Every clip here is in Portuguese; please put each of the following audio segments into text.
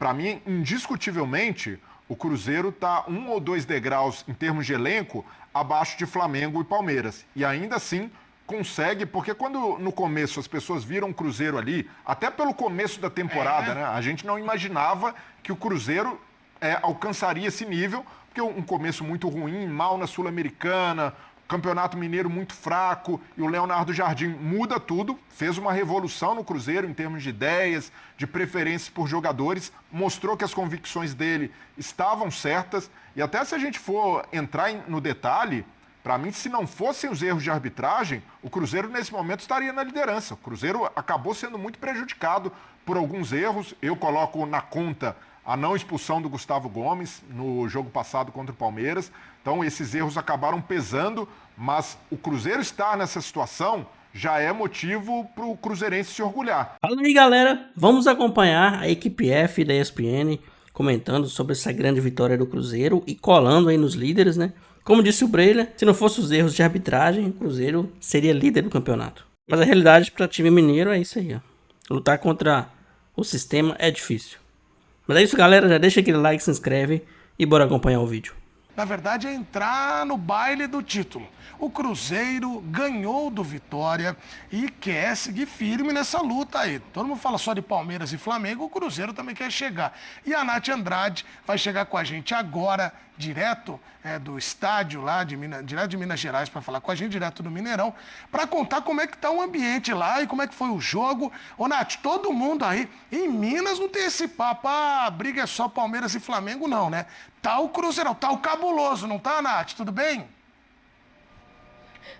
para mim, indiscutivelmente, o Cruzeiro está 1 ou 2 degraus em termos de elenco abaixo de Flamengo e Palmeiras. E ainda assim consegue, porque quando no começo as pessoas viram o Cruzeiro ali, até pelo começo da temporada, né, a gente não imaginava que o Cruzeiro alcançaria esse nível, porque um começo muito ruim, mal na Sul-Americana, Campeonato Mineiro muito fraco, e o Leonardo Jardim muda tudo, fez uma revolução no Cruzeiro em termos de ideias, de preferências por jogadores, mostrou que as convicções dele estavam certas, e até se a gente for entrar no detalhe, para mim, se não fossem os erros de arbitragem, o Cruzeiro nesse momento estaria na liderança. O Cruzeiro acabou sendo muito prejudicado por alguns erros. Eu coloco na conta a não expulsão do Gustavo Gomes no jogo passado contra o Palmeiras. Então, esses erros acabaram pesando, mas o Cruzeiro estar nessa situação já é motivo para o cruzeirense se orgulhar. Fala aí, galera. Vamos acompanhar a equipe F da ESPN comentando sobre essa grande vitória do Cruzeiro e colando aí nos líderes, né? Como disse o Breila, se não fosse os erros de arbitragem, o Cruzeiro seria líder do campeonato. Mas a realidade para time mineiro é isso aí, ó. Lutar contra o sistema é difícil. Mas é isso, galera. Já deixa aquele like, se inscreve e bora acompanhar o vídeo. Na verdade, é entrar no baile do título. O Cruzeiro ganhou do Vitória e quer seguir firme nessa luta aí. Todo mundo fala só de Palmeiras e Flamengo, o Cruzeiro também quer chegar. E a Nath Andrade vai chegar com a gente agora, direto do estádio lá, direto de Minas Gerais, para falar com a gente, direto do Mineirão, para contar como é que tá o ambiente lá e como é que foi o jogo. Ô, Nath, todo mundo aí, em Minas não tem esse papo, a briga é só Palmeiras e Flamengo, não, né? Tá o Cruzeirão, tá o cabuloso, não tá, Nath? Tudo bem?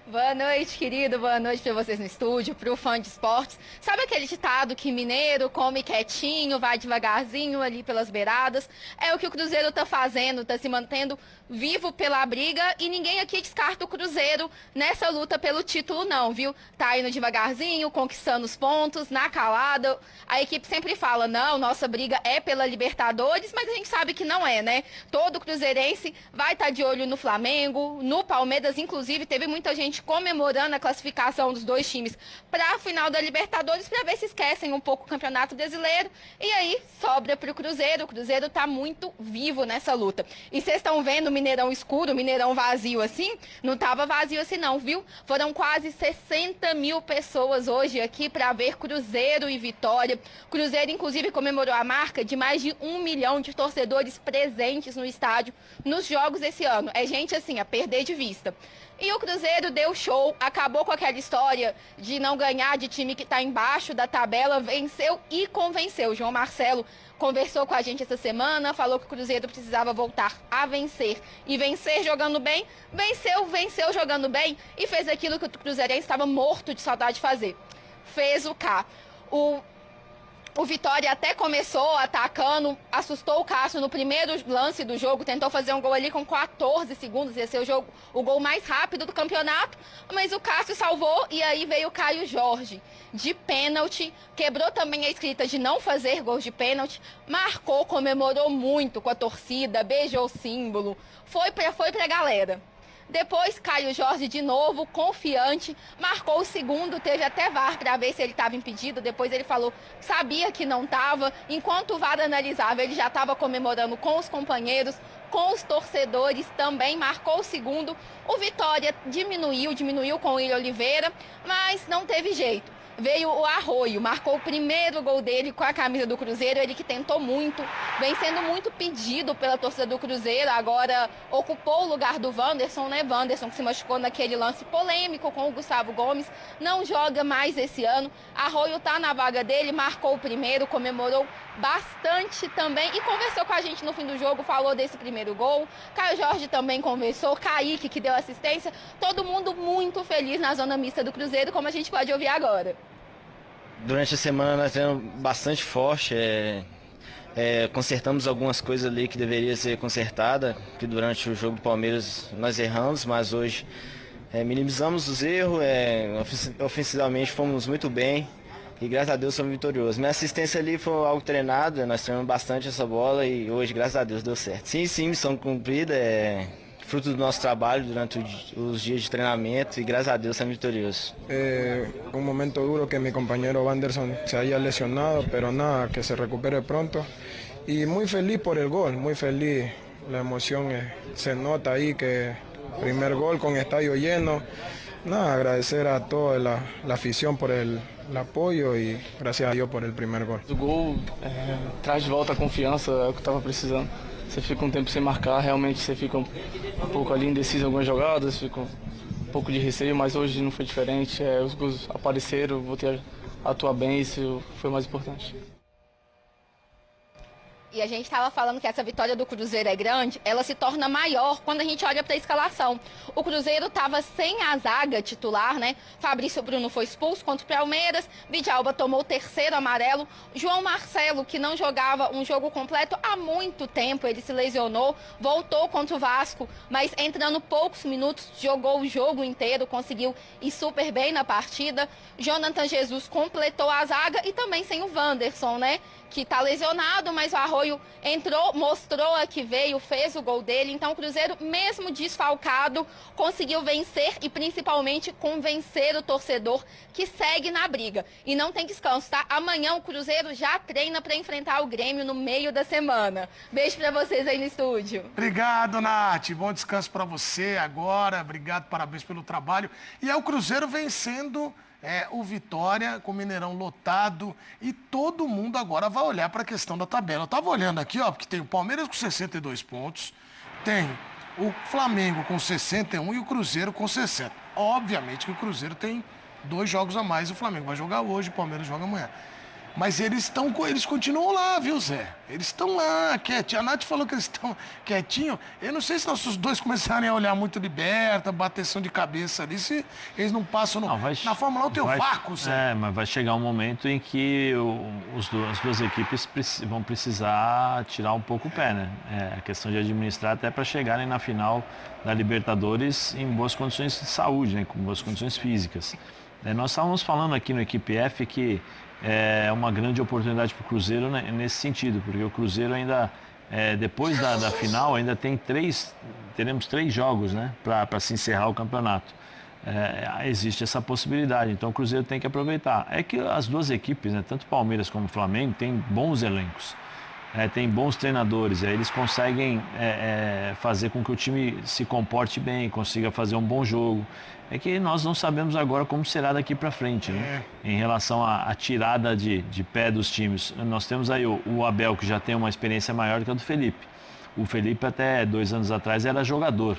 Boa noite, querido. Boa noite para vocês no estúdio, para o fã de esportes. Sabe aquele ditado que mineiro come quietinho, vai devagarzinho ali pelas beiradas? É o que o Cruzeiro tá fazendo, tá se mantendo vivo pela briga e ninguém aqui descarta o Cruzeiro nessa luta pelo título não, viu? Tá indo devagarzinho, conquistando os pontos, na calada. A equipe sempre fala, não, nossa briga é pela Libertadores, mas a gente sabe que não é, né? Todo cruzeirense vai estar de olho no Flamengo, no Palmeiras, inclusive teve muita gente comemorando a classificação dos dois times para a final da Libertadores para ver se esquecem um pouco o Campeonato Brasileiro e aí sobra para o Cruzeiro. O Cruzeiro tá muito vivo nessa luta. E vocês estão vendo o Mineirão escuro, o Mineirão vazio assim? Não tava vazio assim não, viu? Foram quase 60 mil pessoas hoje aqui para ver Cruzeiro e Vitória. Cruzeiro inclusive comemorou a marca de mais de 1 milhão de torcedores presentes no estádio nos jogos esse ano. É gente assim, a perder de vista. E o Cruzeiro deu show, acabou com aquela história de não ganhar de time que está embaixo da tabela, venceu e convenceu. O João Marcelo conversou com a gente essa semana, falou que o Cruzeiro precisava voltar a vencer. E vencer jogando bem, venceu jogando bem e fez aquilo que o Cruzeirense estava morto de saudade de fazer. Fez o K. O Vitória até começou atacando, assustou o Cássio no primeiro lance do jogo, tentou fazer um gol ali com 14 segundos, ia ser o gol mais rápido do campeonato, mas o Cássio salvou e aí veio o Caio Jorge de pênalti, quebrou também a escrita de não fazer gols de pênalti, marcou, comemorou muito com a torcida, beijou o símbolo, foi pra galera. Depois, Caio Jorge, de novo, confiante, marcou o segundo, teve até VAR para ver se ele estava impedido. Depois ele falou que sabia que não estava. Enquanto o VAR analisava, ele já estava comemorando com os companheiros, com os torcedores, também marcou o segundo. O Vitória diminuiu com o Willian Oliveira, mas não teve jeito. Veio o Arroio, marcou o primeiro gol dele com a camisa do Cruzeiro, ele que tentou muito, vem sendo muito pedido pela torcida do Cruzeiro, agora ocupou o lugar do Wanderson, né? Wanderson que se machucou naquele lance polêmico com o Gustavo Gomes, não joga mais esse ano. Arroio tá na vaga dele, marcou o primeiro, comemorou bastante também e conversou com a gente no fim do jogo, falou desse primeiro gol. Caio Jorge também conversou, Kaique que deu assistência, todo mundo muito feliz na zona mista do Cruzeiro, como a gente pode ouvir agora. Durante a semana nós treinamos bastante forte, consertamos algumas coisas ali que deveria ser consertada, que durante o jogo do Palmeiras nós erramos, mas hoje minimizamos os erros, ofensivamente fomos muito bem e graças a Deus somos vitoriosos. Minha assistência ali foi algo treinado, nós treinamos bastante essa bola e hoje graças a Deus deu certo. Sim, missão cumprida, fruto do nosso trabalho durante os dias de treinamento y gracias a Dios somos victoriosos. Un momento duro que mi compañero Wanderson se haya lesionado, pero nada, que se recupere pronto Y muy feliz por el gol, muy feliz. La emoción se nota ahí que primer gol con estadio lleno. Nada, agradecer a toda la afición por el apoio e graças a Deus por el primeiro gol. O gol traz de volta a confiança, é o que eu estava precisando. Você fica um tempo sem marcar, realmente você fica um pouco ali indeciso em algumas jogadas, fica um pouco de receio, mas hoje não foi diferente. Os gols apareceram, voltei a atuar bem, isso foi o mais importante. E a gente estava falando que essa vitória do Cruzeiro é grande, ela se torna maior quando a gente olha para a escalação. O Cruzeiro estava sem a zaga titular, né? Fabrício Bruno foi expulso contra o Palmeiras, Vidalba tomou o terceiro amarelo, João Marcelo, que não jogava um jogo completo há muito tempo, ele se lesionou, voltou contra o Vasco, mas entrando poucos minutos, jogou o jogo inteiro, conseguiu ir super bem na partida. Jonathan Jesus completou a zaga e também sem o Wanderson, né? Que está lesionado, mas o Arroio entrou, mostrou a que veio, fez o gol dele. Então o Cruzeiro, mesmo desfalcado, conseguiu vencer e principalmente convencer o torcedor que segue na briga. E não tem descanso, tá? Amanhã o Cruzeiro já treina para enfrentar o Grêmio no meio da semana. Beijo para vocês aí no estúdio. Obrigado, Nath. Bom descanso para você agora. Obrigado, parabéns pelo trabalho. E é o Cruzeiro vencendo o Vitória com o Mineirão lotado e todo mundo agora vai olhar para a questão da tabela. Eu estava olhando aqui, ó, porque tem o Palmeiras com 62 pontos, tem o Flamengo com 61 e o Cruzeiro com 60. Obviamente que o Cruzeiro tem 2 jogos a mais, o Flamengo vai jogar hoje, o Palmeiras joga amanhã. Mas eles continuam lá, viu, Zé? Eles estão lá, quietinho. A Nath falou que eles estão quietinhos. Eu não sei se nossos dois começarem a olhar muito liberta, bateção de cabeça ali, se eles não passam no... Na Fórmula 1 tem o vácuo, Zé. Mas vai chegar um momento em que as duas equipes vão precisar tirar um pouco o pé, né? A questão de administrar até para chegarem na final da Libertadores em boas condições de saúde, né? Com boas condições físicas. Nós estávamos falando aqui no Equipe F que é uma grande oportunidade para o Cruzeiro, né, nesse sentido, porque o Cruzeiro ainda, depois da final, ainda teremos 3 jogos, né, para se encerrar o campeonato. Existe essa possibilidade, então o Cruzeiro tem que aproveitar. É que as duas equipes, né, tanto Palmeiras como Flamengo, têm bons elencos, tem bons treinadores, eles conseguem fazer com que o time se comporte bem, consiga fazer um bom jogo. É que nós não sabemos agora como será daqui para frente, né? Em relação à tirada de pé dos times. Nós temos aí o Abel, que já tem uma experiência maior que a do Felipe. O Felipe até 2 anos atrás era jogador.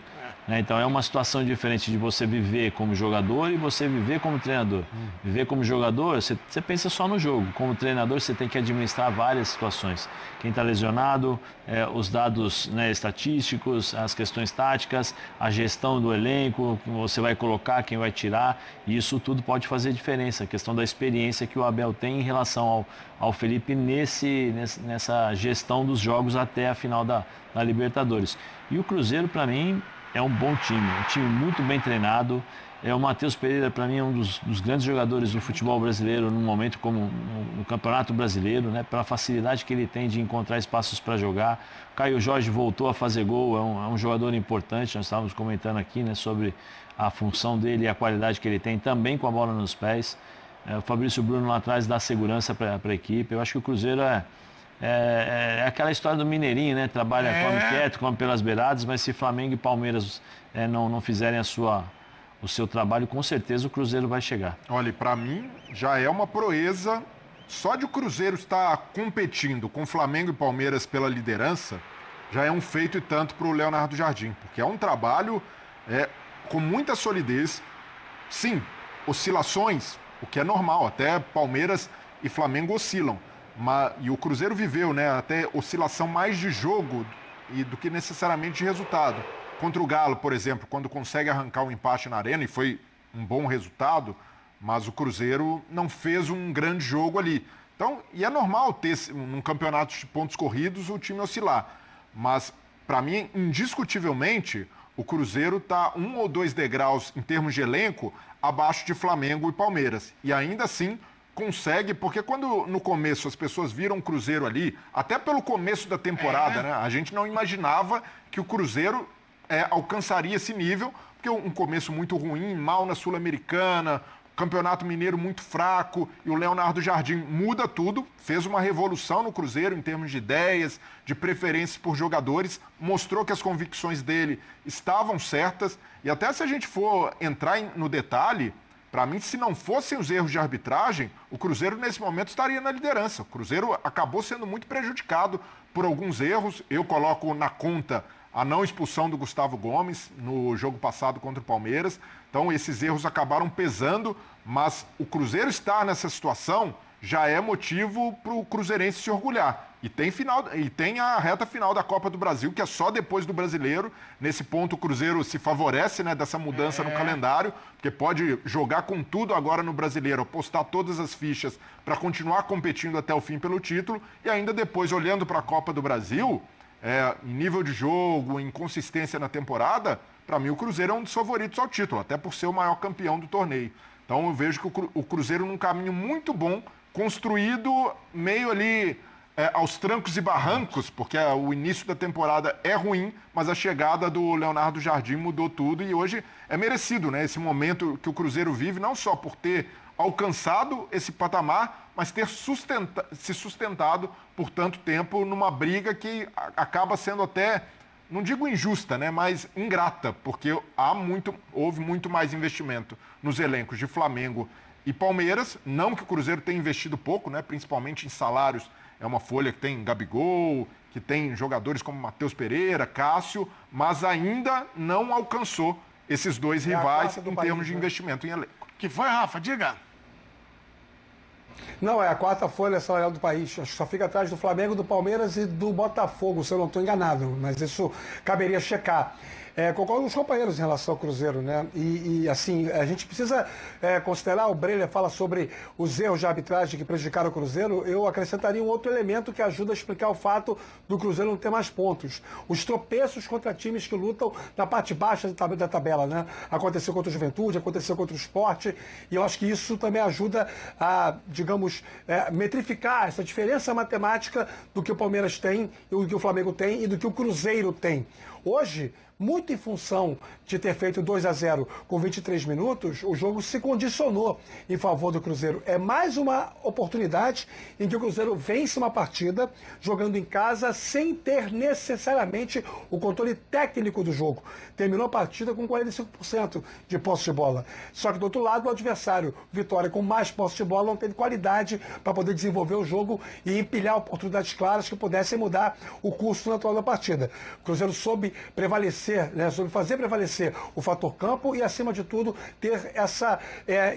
Né? Então é uma situação diferente de você viver como jogador e você viver como treinador. Viver como jogador, você pensa só no jogo. Como treinador, você tem que administrar várias situações. Quem está lesionado, os dados, né, estatísticos, as questões táticas, a gestão do elenco, você vai colocar, quem vai tirar. E isso tudo pode fazer diferença. A questão da experiência que o Abel tem em relação ao Felipe nessa gestão dos jogos até a final da Libertadores. E o Cruzeiro, para mim, é um bom time, um time muito bem treinado. O Matheus Pereira, para mim, é um dos grandes jogadores do futebol brasileiro num momento como no Campeonato Brasileiro, né? Pela facilidade que ele tem de encontrar espaços para jogar. O Caio Jorge voltou a fazer gol, é um jogador importante. Nós estávamos comentando aqui, né, sobre a função dele e a qualidade que ele tem também com a bola nos pés. O Fabrício Bruno lá atrás dá segurança para a equipe. Eu acho que o Cruzeiro é aquela história do Mineirinho, né? Trabalha, come quieto, come pelas beiradas, mas se Flamengo e Palmeiras não fizerem o seu trabalho, com certeza o Cruzeiro vai chegar. Olha, para mim já é uma proeza, só de o Cruzeiro estar competindo com Flamengo e Palmeiras pela liderança, já é um feito e tanto para o Leonardo Jardim, porque é um trabalho com muita solidez, sim, oscilações, o que é normal, até Palmeiras e Flamengo oscilam. E o Cruzeiro viveu, né, até oscilação mais de jogo do que necessariamente de resultado. Contra o Galo, por exemplo, quando consegue arrancar um empate na arena, e foi um bom resultado, mas o Cruzeiro não fez um grande jogo ali. Então, e é normal ter, num campeonato de pontos corridos, o time oscilar. Mas, para mim, indiscutivelmente, o Cruzeiro está 1 ou 2 degraus, em termos de elenco, abaixo de Flamengo e Palmeiras. E ainda assim consegue, porque quando no começo as pessoas viram o Cruzeiro ali, até pelo começo da temporada, né, a gente não imaginava que o Cruzeiro alcançaria esse nível, porque um começo muito ruim, mal na Sul-Americana, Campeonato Mineiro muito fraco, e o Leonardo Jardim muda tudo, fez uma revolução no Cruzeiro em termos de ideias, de preferências por jogadores, mostrou que as convicções dele estavam certas, e até se a gente for entrar no detalhe, para mim, se não fossem os erros de arbitragem, o Cruzeiro nesse momento estaria na liderança. O Cruzeiro acabou sendo muito prejudicado por alguns erros. Eu coloco na conta a não expulsão do Gustavo Gomes no jogo passado contra o Palmeiras. Então, esses erros acabaram pesando, mas o Cruzeiro estar nessa situação já é motivo para o cruzeirense se orgulhar. E tem a reta final da Copa do Brasil, que é só depois do Brasileiro. Nesse ponto, o Cruzeiro se favorece, né, dessa mudança no calendário, porque pode jogar com tudo agora no Brasileiro, apostar todas as fichas para continuar competindo até o fim pelo título. E ainda depois, olhando para a Copa do Brasil, em nível de jogo, em consistência na temporada, para mim o Cruzeiro é um dos favoritos ao título, até por ser o maior campeão do torneio. Então eu vejo que o Cruzeiro num caminho muito bom, construído meio ali aos trancos e barrancos, porque o início da temporada é ruim, mas a chegada do Leonardo Jardim mudou tudo e hoje é merecido, né? Esse momento que o Cruzeiro vive, não só por ter alcançado esse patamar, mas ter se sustentado por tanto tempo numa briga que acaba sendo até, não digo injusta, né, mas ingrata, porque houve muito mais investimento nos elencos de Flamengo e Palmeiras, não que o Cruzeiro tenha investido pouco, né, principalmente em salários, é uma folha que tem Gabigol, que tem jogadores como Matheus Pereira, Cássio, mas ainda não alcançou esses dois rivais em termos de investimento em elenco. Que foi, Rafa? Diga. Não, é a quarta folha salarial do país. Acho que só fica atrás do Flamengo, do Palmeiras e do Botafogo, se eu não estou enganado. Mas isso caberia checar. Concordo com os companheiros em relação ao Cruzeiro, né? E assim, a gente precisa considerar, o Breler fala sobre os erros de arbitragem que prejudicaram o Cruzeiro, eu acrescentaria um outro elemento que ajuda a explicar o fato do Cruzeiro não ter mais pontos. Os tropeços contra times que lutam na parte baixa da tabela, né? Aconteceu contra o Juventude, aconteceu contra o Sport, e eu acho que isso também ajuda a, digamos, metrificar essa diferença matemática do que o Palmeiras tem, do que o Flamengo tem e do que o Cruzeiro tem. Hoje, muito em função de ter feito 2-0 com 23 minutos, o jogo se condicionou em favor do Cruzeiro. É mais uma oportunidade em que o Cruzeiro vence uma partida jogando em casa sem ter necessariamente o controle técnico do jogo. Terminou a partida com 45% de posse de bola. Só que do outro lado, o adversário, Vitória, com mais posse de bola, não teve qualidade para poder desenvolver o jogo e empilhar oportunidades claras que pudessem mudar o curso natural da partida. O Cruzeiro soube prevalecer, né, sobre fazer prevalecer o fator campo e, acima de tudo, ter essa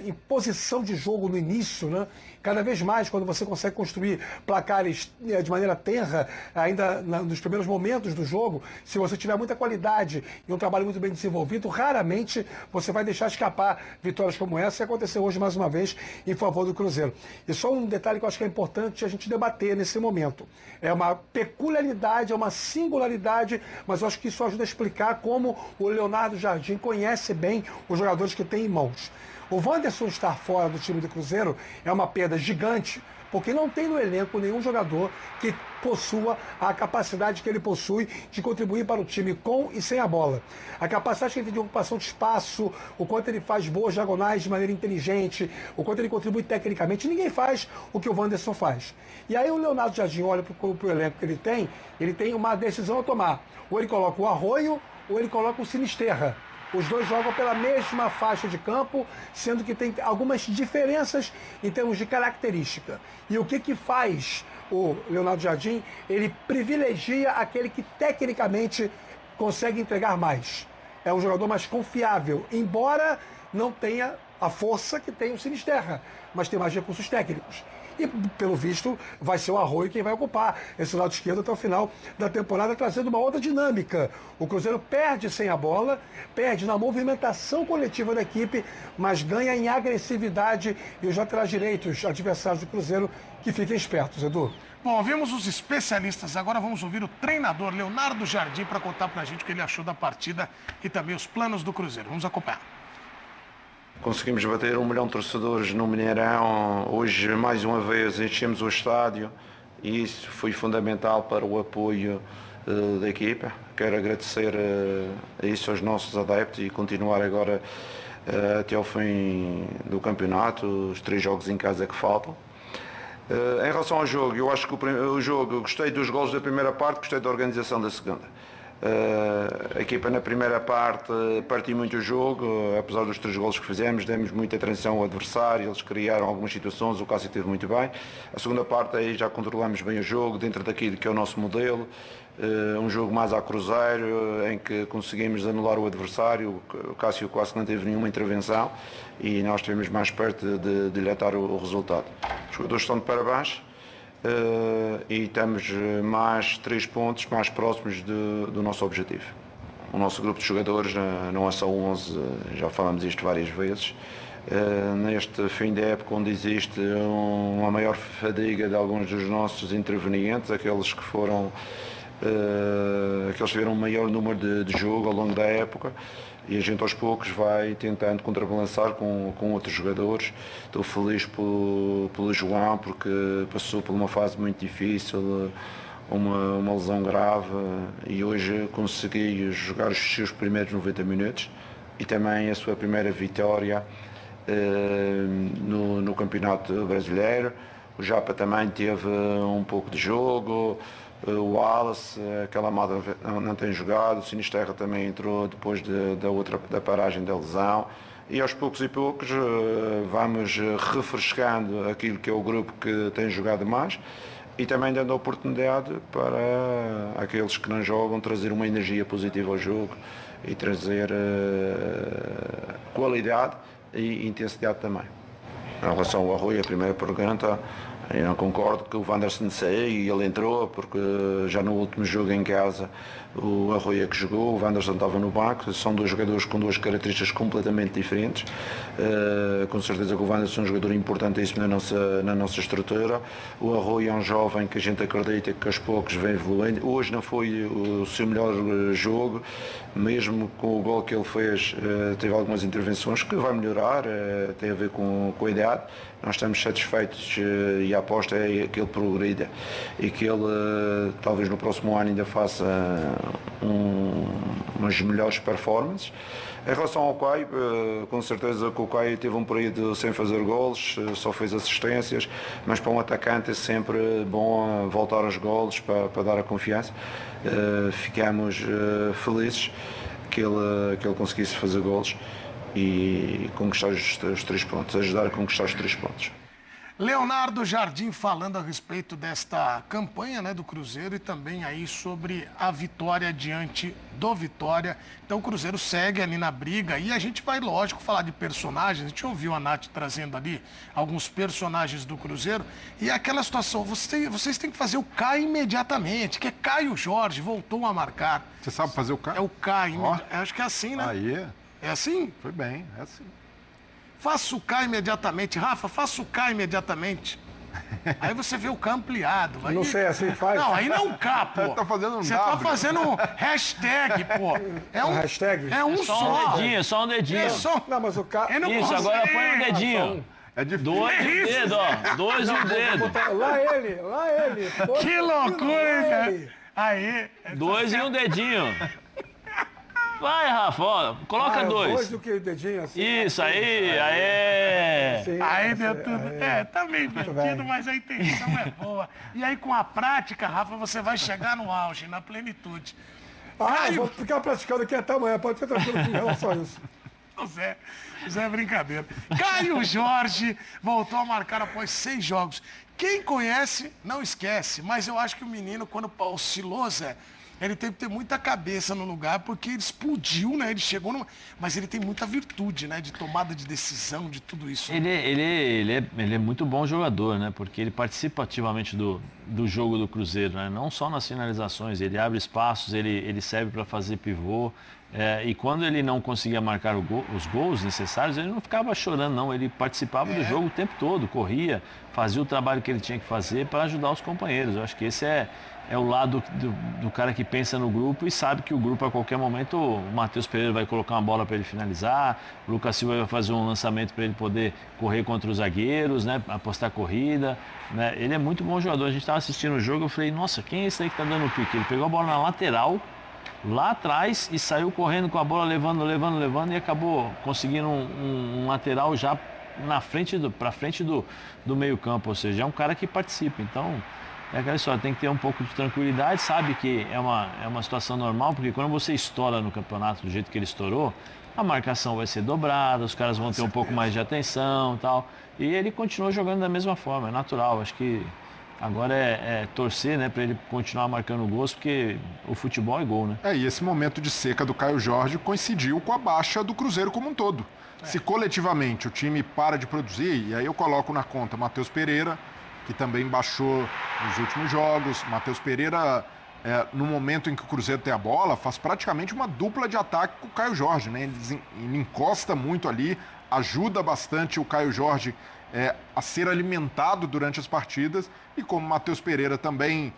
imposição de jogo no início, né? Cada vez mais, quando você consegue construir placares de maneira tenra, ainda nos primeiros momentos do jogo, se você tiver muita qualidade e um trabalho muito bem desenvolvido, raramente você vai deixar escapar vitórias como essa, e aconteceu hoje mais uma vez em favor do Cruzeiro. E só um detalhe que eu acho que é importante a gente debater nesse momento. É uma peculiaridade, é uma singularidade, mas eu acho que isso ajuda a explicar como o Leonardo Jardim conhece bem os jogadores que tem em mãos. O Wanderson estar fora do time do Cruzeiro é uma perda gigante, porque não tem no elenco nenhum jogador que possua a capacidade que ele possui de contribuir para o time com e sem a bola. A capacidade que ele tem de ocupação de espaço, o quanto ele faz boas diagonais de maneira inteligente, o quanto ele contribui tecnicamente, ninguém faz o que o Wanderson faz. E aí o Leonardo Jardim olha para o elenco que ele tem uma decisão a tomar. Ou ele coloca o Arroio, ou ele coloca o Sinisterra. Os dois jogam pela mesma faixa de campo, sendo que tem algumas diferenças em termos de característica. E o que faz o Leonardo Jardim? Ele privilegia aquele que tecnicamente consegue entregar mais. É um jogador mais confiável, embora não tenha a força que tem o Sinisterra, mas tem mais recursos técnicos. E, pelo visto, vai ser o Arroio quem vai ocupar esse lado esquerdo até o final da temporada, trazendo uma outra dinâmica. O Cruzeiro perde sem a bola, perde na movimentação coletiva da equipe, mas ganha em agressividade, e os laterais direitos, adversários do Cruzeiro, que fiquem espertos, Edu. Bom, vimos os especialistas, agora vamos ouvir o treinador Leonardo Jardim para contar pra gente o que ele achou da partida e também os planos do Cruzeiro. Vamos acompanhar. Conseguimos bater 1 milhão de torcedores no Mineirão. Hoje, mais uma vez, enchemos o estádio e isso foi fundamental para o apoio da equipa. Quero agradecer a isso aos nossos adeptos e continuar agora até ao fim do campeonato, os 3 jogos em casa que faltam. Em relação ao jogo, eu acho que o jogo, gostei dos golos da primeira parte, gostei da organização da segunda. A equipa na primeira parte partiu muito o jogo, apesar dos 3 golos que fizemos, demos muita atenção ao adversário, eles criaram algumas situações, o Cássio esteve muito bem. A segunda parte aí já controlamos bem o jogo, dentro daquilo que é o nosso modelo, um jogo mais a cruzeiro, em que conseguimos anular o adversário, o Cássio quase não teve nenhuma intervenção e nós estivemos mais perto de lhe dar o resultado. Os jogadores estão de parabéns. E estamos mais 3 pontos mais próximos do nosso objetivo. O nosso grupo de jogadores não é só 11, já falamos isto várias vezes. Neste fim de época, onde existe uma maior fadiga de alguns dos nossos intervenientes, aqueles que tiveram um maior número de jogo ao longo da época, e a gente aos poucos vai tentando contrabalançar com outros jogadores. Estou feliz pelo João, porque passou por uma fase muito difícil, uma lesão grave, e hoje consegui jogar os seus primeiros 90 minutos e também a sua primeira vitória no Campeonato Brasileiro. O Japa também teve um pouco de jogo. O Wallace, aquela Amada não tem jogado, o Sinisterra também entrou depois da paragem da lesão, e aos poucos e poucos vamos refrescando aquilo que é o grupo que tem jogado mais e também dando a oportunidade para aqueles que não jogam trazer uma energia positiva ao jogo e trazer qualidade e intensidade também. Em relação ao Arroio, a primeira pergunta, eu não concordo que o Wanderson saia e ele entrou, porque já no último jogo em casa o Arroio é que jogou, o Wanderson estava no banco, são 2 jogadores com 2 características completamente diferentes. Com certeza que o Wanderson é um jogador importantíssimo na nossa estrutura. O Arroio é um jovem que a gente acredita que aos poucos vem evoluindo. Hoje não foi o seu melhor jogo, mesmo com o gol que ele fez, teve algumas intervenções que vai melhorar, tem a ver com a idade. Nós estamos satisfeitos e a aposta é que ele progrida e que ele talvez no próximo ano ainda faça umas melhores performances. Em relação ao Caio, com certeza que o Caio teve um período sem fazer golos, só fez assistências, mas para um atacante é sempre bom voltar aos golos para dar a confiança. Ficamos felizes que ele conseguisse fazer golos e conquistar os 3 pontos, ajudar a conquistar os 3 pontos. Leonardo Jardim falando a respeito desta campanha, né, do Cruzeiro e também aí sobre a vitória diante do Vitória. Então o Cruzeiro segue ali na briga e a gente vai, lógico, falar de personagens. A gente ouviu a Nath trazendo ali alguns personagens do Cruzeiro e aquela situação, vocês têm que fazer o Caio imediatamente, que é Caio Jorge, voltou a marcar. Você sabe fazer o Caio? É o Caio, acho que é assim, né? Aí. É assim? Foi bem, é assim. Faça o K imediatamente. Rafa, faça o K imediatamente. Aí você vê o K ampliado. Não sei, assim faz. Não, aí não é um K, pô. Tá fazendo um Você W. tá fazendo um hashtag, pô. É um hashtag? É um só. Só um dedinho. É só... Não, mas o K... Isso, agora põe um dedinho. É difícil. 2 e o dedo, ó. 2 e o dedo. Lá ele. Que loucura, cara. Aí. 2 e um dedinho. Vai, Rafa, ó, coloca 2. 2 do que o dedinho assim. Isso, aí. Sim, Aí deu tudo. Tá meio perdido, mas a intenção é boa. E aí, com a prática, Rafa, você vai chegar no auge, na plenitude. Vou ficar praticando aqui até amanhã, pode ser tranquilo com relação a isso. Zé é brincadeira. Caio Jorge voltou a marcar após 6 jogos. Quem conhece, não esquece. Mas eu acho que o menino, quando oscilou, Zé, ele tem que ter muita cabeça no lugar, porque ele explodiu, né? Ele chegou numa... Mas ele tem muita virtude, né? De tomada de decisão, de tudo isso. Ele é muito bom jogador, né? Porque ele participa ativamente do jogo do Cruzeiro, né? Não só nas finalizações, ele abre espaços, ele serve para fazer pivô. E quando ele não conseguia marcar os gols necessários, ele não ficava chorando, não. Ele participava do jogo o tempo todo, corria, fazia o trabalho que ele tinha que fazer para ajudar os companheiros. Eu acho que esse é o lado do cara que pensa no grupo e sabe que o grupo, a qualquer momento, o Matheus Pereira vai colocar uma bola para ele finalizar, o Lucas Silva vai fazer um lançamento para ele poder correr contra os zagueiros, né? Apostar corrida. Né? Ele é muito bom jogador. A gente estava assistindo o jogo, eu falei, nossa, quem é esse aí que está dando pique? Ele pegou a bola na lateral, lá atrás e saiu correndo com a bola, levando e acabou conseguindo um lateral já para frente do meio-campo, ou seja, é um cara que participa. Então, é aquela história, tem que ter um pouco de tranquilidade, sabe que é uma situação normal, porque quando você estoura no campeonato do jeito que ele estourou, a marcação vai ser dobrada, os caras vão ter um pouco mais de atenção e tal. E ele continuou jogando da mesma forma, é natural. Acho que agora é torcer, né, para ele continuar marcando gols, porque o futebol é gol, né? E esse momento de seca do Caio Jorge coincidiu com a baixa do Cruzeiro como um todo. Se coletivamente o time para de produzir, e aí eu coloco na conta Matheus Pereira, que também baixou nos últimos jogos. Matheus Pereira, no momento em que o Cruzeiro tem a bola, faz praticamente uma dupla de ataque com o Caio Jorge, né? Ele encosta muito ali, ajuda bastante o Caio Jorge a ser alimentado durante as partidas, e como o Matheus Pereira também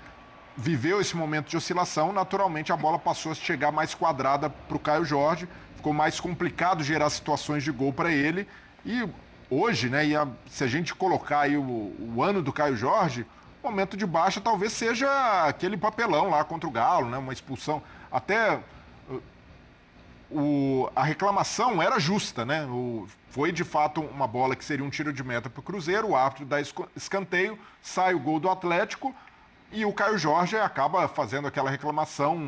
viveu esse momento de oscilação, naturalmente a bola passou a chegar mais quadrada para o Caio Jorge, ficou mais complicado gerar situações de gol para ele, e hoje, né, se a gente colocar aí o ano do Caio Jorge, o momento de baixa talvez seja aquele papelão lá contra o Galo, né, uma expulsão, até a reclamação era justa, né? Foi de fato uma bola que seria um tiro de meta para o Cruzeiro, o árbitro dá escanteio, sai o gol do Atlético e o Caio Jorge acaba fazendo aquela reclamação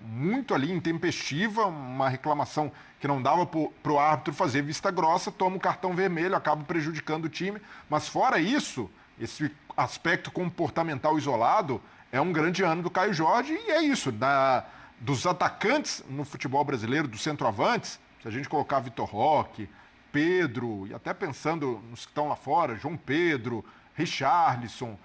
muito ali intempestiva, uma reclamação que não dava para o árbitro fazer vista grossa, toma o cartão vermelho, acaba prejudicando o time. Mas fora isso, esse aspecto comportamental isolado é um grande ano do Caio Jorge e é isso, dos atacantes no futebol brasileiro, dos centroavantes, se a gente colocar Vitor Roque, Pedro, e até pensando nos que estão lá fora, João Pedro, Richarlison,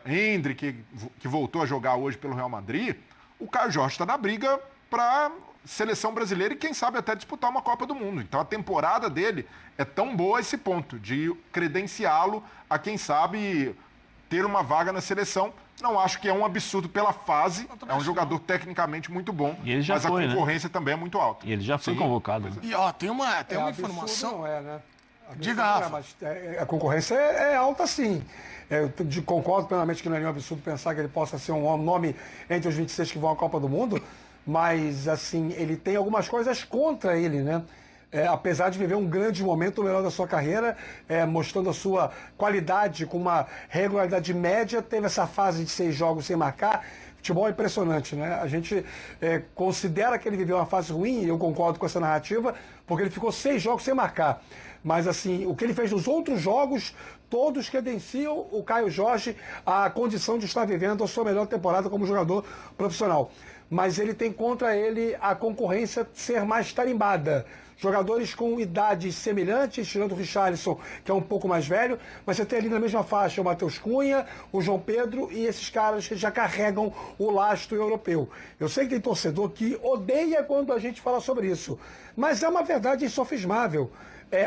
Hendrick, que voltou a jogar hoje pelo Real Madrid, o Caio Jorge está na briga para seleção brasileira e quem sabe até disputar uma Copa do Mundo. Então a temporada dele é tão boa a esse ponto, de credenciá-lo a quem sabe ter uma vaga na seleção. Não acho que é um absurdo pela fase, é um jogador tecnicamente muito bom, mas a concorrência também é muito alta. E ele já foi convocado. E tem uma informação... Não é, né? Diga, Rafa. Mas a concorrência é alta, sim. Concordo plenamente que não é nenhum absurdo pensar que ele possa ser um nome entre os 26 que vão à Copa do Mundo, mas, assim, ele tem algumas coisas contra ele, né? Apesar de viver um grande momento, o melhor da sua carreira, mostrando a sua qualidade com uma regularidade média, teve essa fase de 6 jogos sem marcar. Futebol é impressionante, né? A gente considera que ele viveu uma fase ruim, e eu concordo com essa narrativa, porque ele ficou 6 jogos sem marcar. Mas, assim, o que ele fez nos outros jogos, todos credenciam o Caio Jorge à condição de estar vivendo a sua melhor temporada como jogador profissional. Mas ele tem contra ele a concorrência ser mais tarimbada. Jogadores com idades semelhantes, tirando o Richarlison, que é um pouco mais velho, mas você tem ali na mesma faixa o Matheus Cunha, o João Pedro e esses caras que já carregam o lastro europeu. Eu sei que tem torcedor que odeia quando a gente fala sobre isso, mas é uma verdade insofismável.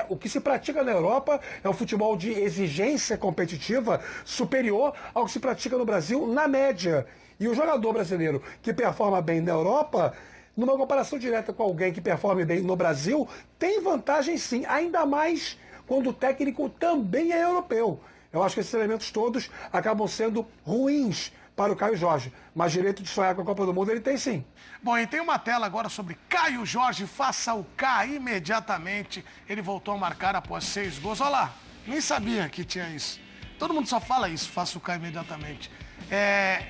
O que se pratica na Europa é um futebol de exigência competitiva superior ao que se pratica no Brasil na média. E o jogador brasileiro que performa bem na Europa, numa comparação direta com alguém que performe bem no Brasil, tem vantagem sim, ainda mais quando o técnico também é europeu. Eu acho que esses elementos todos acabam sendo ruins para o Caio Jorge, mas direito de sonhar com a Copa do Mundo ele tem sim. Bom, e tem uma tela agora sobre Caio Jorge, faça o K imediatamente. Ele voltou a marcar após 6 gols. Olha lá, nem sabia que tinha isso. Todo mundo só fala isso, faça o K imediatamente.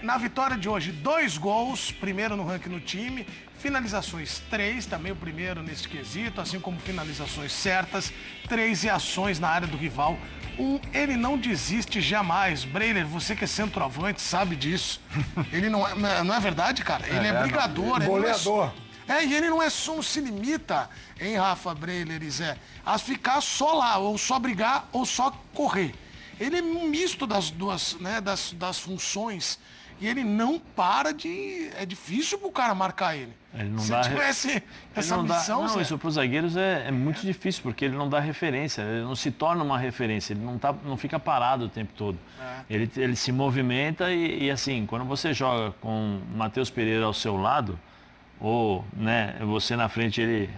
Na vitória de hoje, 2 gols, primeiro no ranking no time, finalizações 3, também o primeiro nesse quesito, assim como finalizações certas, 3 reações na área do rival. Ele não desiste jamais. Breiler, você que é centroavante, sabe disso. Ele não é verdade, cara? Ele é brigador. Goleador. E ele não se limita, hein, Rafa, Breiler e Zé, a ficar só lá, ou só brigar, ou só correr. Ele é um misto das duas, né, das funções. E ele não para de... É difícil pro cara marcar ele. Ele não Se dá tivesse essa missão... Não, isso para os zagueiros é muito difícil, porque ele não dá referência, ele não se torna uma referência, ele não fica parado o tempo todo. Ele se movimenta e assim, quando você joga com o Matheus Pereira ao seu lado, ou né, você na frente, ele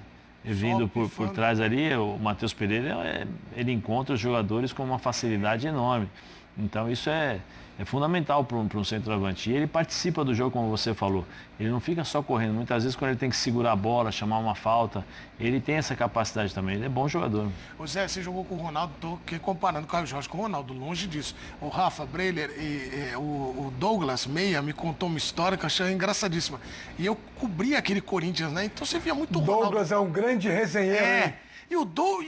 vindo por trás ali, o Matheus Pereira, ele encontra os jogadores com uma facilidade enorme. Então isso é fundamental para um centroavante. E ele participa do jogo, como você falou. Ele não fica só correndo. Muitas vezes, quando ele tem que segurar a bola, chamar uma falta, ele tem essa capacidade também. Ele é bom jogador. Ô Zé, você jogou com o Ronaldo, tô aqui comparando o Caio Jorge com o Ronaldo, longe disso. O Rafa Breler e o Douglas Meia me contou uma história que eu achei engraçadíssima. E eu cobri aquele Corinthians, né? Então você via muito o Ronaldo. Douglas é um grande resenheiro, hein? E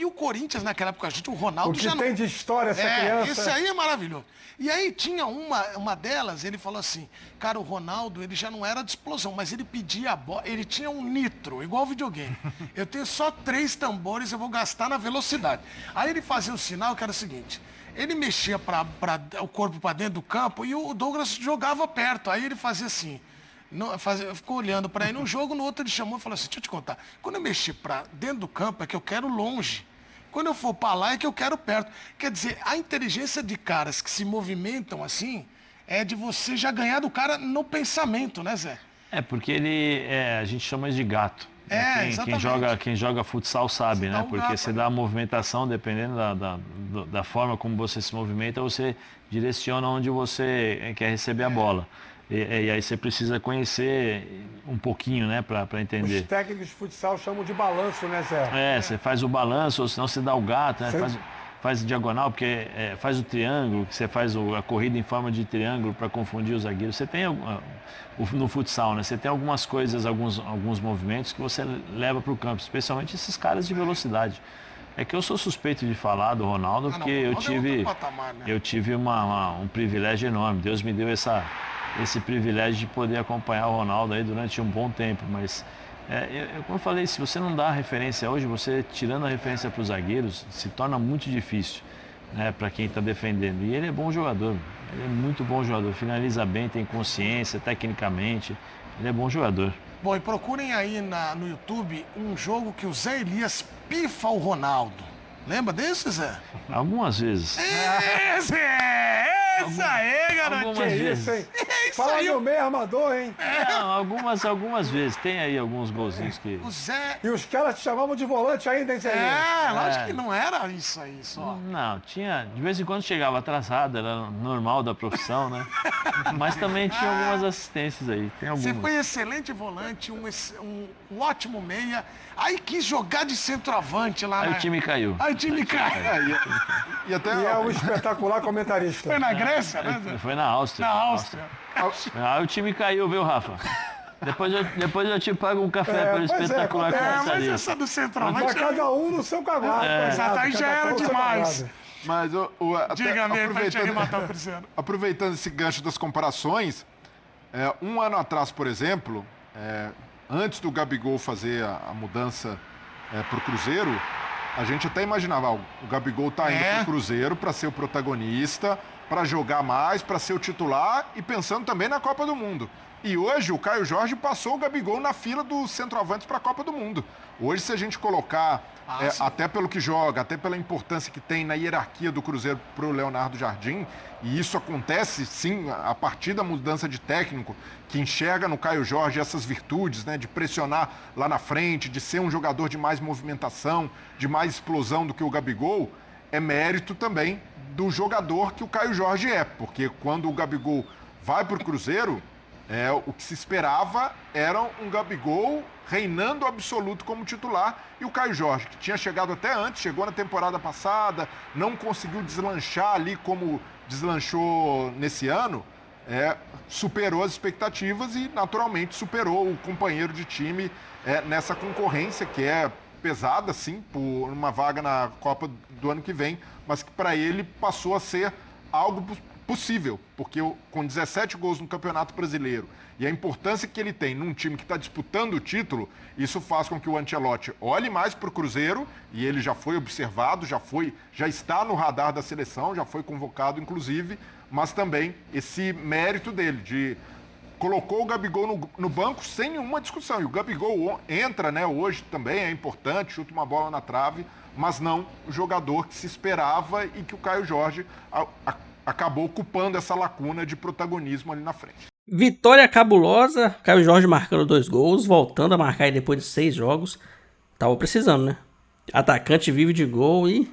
o Corinthians naquela época, o Ronaldo O que já não... tem de história essa criança? Esse aí é maravilhoso. E aí tinha uma delas, ele falou assim, cara, o Ronaldo, ele já não era de explosão, mas ele pedia a bola, ele tinha um nitro, igual videogame. Eu tenho só 3 tambores, eu vou gastar na velocidade. Aí ele fazia o sinal que era o seguinte, ele mexia o corpo para dentro do campo e o Douglas jogava perto. Aí ele fazia assim, ficou olhando para ele num jogo, no outro ele chamou e falou assim, deixa eu te contar, quando eu mexer para dentro do campo é que eu quero longe. Quando eu for para lá é que eu quero perto. Quer dizer, a inteligência de caras que se movimentam assim é de você já ganhar do cara no pensamento, né, Zé? Porque a gente chama de gato. Quem joga futsal sabe, né? Porque você dá a movimentação, dependendo da forma como você se movimenta, você direciona onde você quer receber a bola. E aí você precisa conhecer um pouquinho, né, para entender. Os técnicos de futsal chamam de balanço, né, Zé? Você faz o balanço, ou senão você dá o gato, né? Faz diagonal, porque faz o triângulo, que você faz a corrida em forma de triângulo para confundir os zagueiros. Você tem no futsal, né? Você tem algumas coisas, alguns movimentos que você leva para o campo, especialmente esses caras de velocidade. É que eu sou suspeito de falar do Ronaldo, porque eu tive um privilégio enorme. Deus me deu esse privilégio de poder acompanhar o Ronaldo aí durante um bom tempo, mas como eu falei, se você não dá a referência hoje, você tirando a referência para os zagueiros, se torna muito difícil, né, para quem está defendendo. E ele é bom jogador, ele é muito bom jogador, finaliza bem, tem consciência, tecnicamente, ele é bom jogador. Bom, e procurem aí no YouTube um jogo que o Zé Elias pifa o Ronaldo. Lembra desse, Zé? Algumas vezes. Zé! Isso aí, garotinho! Algumas vezes. Fala meu meio armador, hein? Não, algumas vezes. Tem aí alguns golzinhos que... O Zé... E os caras te chamavam de volante ainda, hein, Zé? Lógico que não era isso aí só. Não, tinha... De vez em quando chegava atrasado, era normal da profissão, né? Mas também tinha algumas assistências aí. Tem algumas. Você foi excelente volante, um ótimo meia. Aí quis jogar de centroavante lá, Aí o time caiu. Aí o time caiu. E até E é um espetacular comentarista. Foi na Grécia, né, Zé? Foi na Áustria. Na Áustria. Aí o time caiu, viu, Rafa? Depois eu te pago um café pelo espetacular comentarista. Mas essa do centroavante... Mas cada um no seu cavalo. Exato, aí já era demais. Mas Diga mesmo, pra gente arrematar o Cruzeiro. Aproveitando esse gancho das comparações, um ano atrás, por exemplo, antes do Gabigol fazer a mudança para o Cruzeiro, a gente até imaginava, o Gabigol tá indo para o Cruzeiro para ser o protagonista, para jogar mais, para ser o titular e pensando também na Copa do Mundo. E hoje o Caio Jorge passou o Gabigol na fila dos centroavantes para a Copa do Mundo. Hoje, se a gente colocar, até pelo que joga, até pela importância que tem na hierarquia do Cruzeiro para o Leonardo Jardim, e isso acontece, sim, a partir da mudança de técnico, que enxerga no Caio Jorge essas virtudes, né, de pressionar lá na frente, de ser um jogador de mais movimentação, de mais explosão do que o Gabigol, é mérito também do jogador que o Caio Jorge é, porque quando o Gabigol vai para o Cruzeiro, o que se esperava era um Gabigol reinando absoluto como titular, e o Caio Jorge, que tinha chegado até antes, chegou na temporada passada, não conseguiu deslanchar ali como deslanchou nesse ano, superou as expectativas e naturalmente superou o companheiro de time nessa concorrência que é pesada, sim, por uma vaga na Copa do ano que vem, mas que para ele passou a ser algo possível, porque com 17 gols no Campeonato Brasileiro e a importância que ele tem num time que está disputando o título, isso faz com que o Ancelotti olhe mais para o Cruzeiro, e ele já foi observado, já está no radar da seleção, já foi convocado inclusive, mas também esse mérito dele de colocou o Gabigol no banco sem nenhuma discussão, e o Gabigol entra, né, hoje também é importante, chuta uma bola na trave, mas não o jogador que se esperava e que o Caio Jorge acabou ocupando essa lacuna de protagonismo ali na frente. Vitória cabulosa, Caio Jorge marcando 2 gols, voltando a marcar aí depois de 6 jogos. Tava precisando, né? Atacante vive de gol e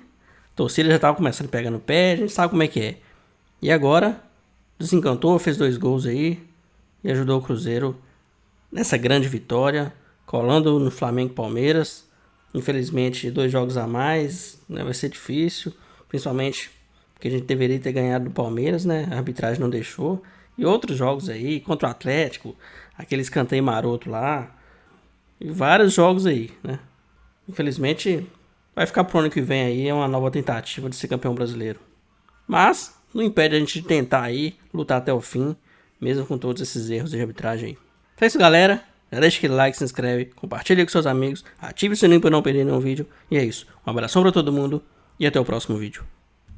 a torcida já tava começando a pegar no pé, a gente sabe como é que é. E agora, desencantou, fez 2 gols aí e ajudou o Cruzeiro nessa grande vitória, colando no Flamengo e Palmeiras. Infelizmente, 2 jogos a mais, né, vai ser difícil, principalmente porque a gente deveria ter ganhado do Palmeiras, né? A arbitragem não deixou. E outros jogos aí, contra o Atlético, aquele escanteio maroto lá, e vários jogos aí, né? Infelizmente, vai ficar pro ano que vem aí, é uma nova tentativa de ser campeão brasileiro. Mas não impede a gente de tentar aí, lutar até o fim, mesmo com todos esses erros de arbitragem aí. Então é isso, galera. Já deixa aquele like, se inscreve, compartilha com seus amigos, ative o sininho para não perder nenhum vídeo. E é isso. Um abração para todo mundo e até o próximo vídeo.